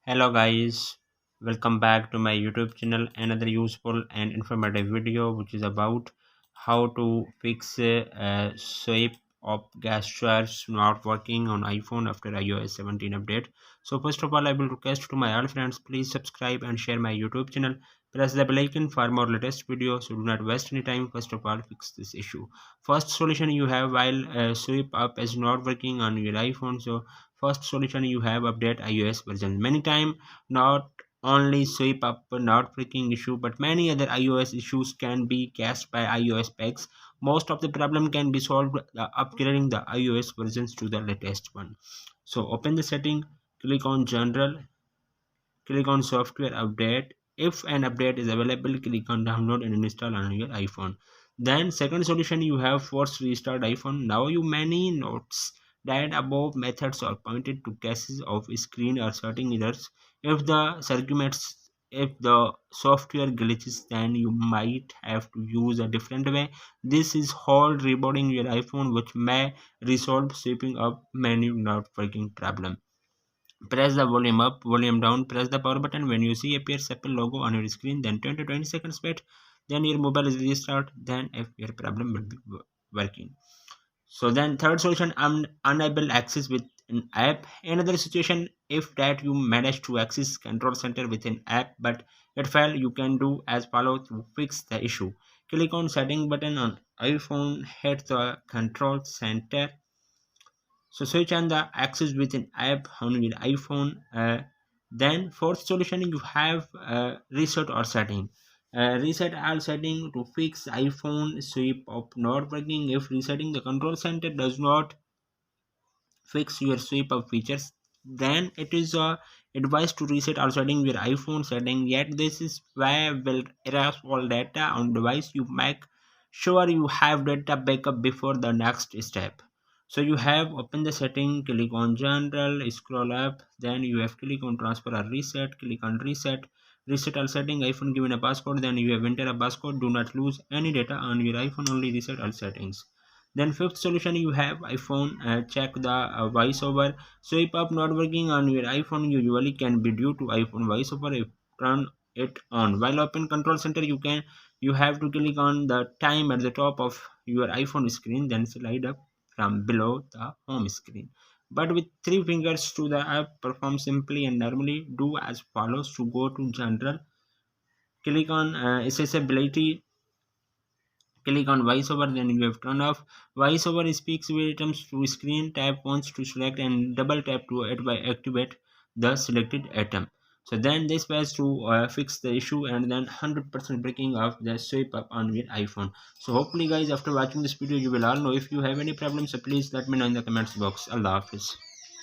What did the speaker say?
Hello guys, welcome back to my YouTube channel. Another useful and informative video which is about how to fix a swipe of gestures not working on iPhone after iOS 17 update. So first of all, I will request to my all friends, please subscribe and share my YouTube channel. Press the bell icon for more latest videos. So do not waste any time. First of all, fix this issue. First solution you have while swipe up is not working on your iPhone. So first solution you have update iOS version. Many time not only sweep up not freaking issue but many other iOS issues can be cast by iOS packs. Most of the problem can be solved upgrading the iOS versions to the latest one. So open the setting, click on general, click on software update. If an update is available, click on download and install on your iPhone. Then second solution you have force restart iPhone. Now you many notes that above methods are pointed to cases of screen or setting errors. If the circumstance, if the software glitches, then you might have to use a different way. This is called rebooting your iPhone, which may resolve sweeping up menu not working problem. Press the volume up, volume down, press the power button. When you see appears Apple logo on your screen, then 10 to 20 seconds wait. Then your mobile is restart. Then if your problem will be working. So then third solution, unable access with an app. Another situation, if that you manage to access control center with an app but it fail, you can do as follow to fix the issue. Click on setting button on iPhone, hit the control center. So switch on the access with an app on your iPhone. Then fourth solution you have reset or setting. Reset all setting to fix iPhone sweep of not working. If resetting the control center does not fix your sweep up features, then it is advised to reset or setting your iPhone setting. Yet this is where will erase all data on device. You make sure you have data backup before the next step. So you have open the setting, click on general, scroll up, then you have click on transfer or reset, click on reset. Reset all setting, iPhone given a passcode, then you have enter a passcode. Do not lose any data on your iPhone, only reset all settings. Then fifth solution you have iPhone, check the voiceover. Swipe up not working on your iPhone usually can be due to iPhone voiceover. If turn it on while open control center, you have to click on the time at the top of your iPhone screen, then slide up from below the home screen. But with three fingers to the app perform simply and normally. Do as follows. To go to general, click on accessibility, click on voiceover, then you have turned off. Voiceover speaks when it comes to screen. Tap once to select and double tap to activate the selected item. So then this was to fix the issue and then 100% breaking of the swipe up on your iPhone. So hopefully guys, after watching this video you will all know. If you have any problems, so please let me know in the comments box. Allah Hafiz.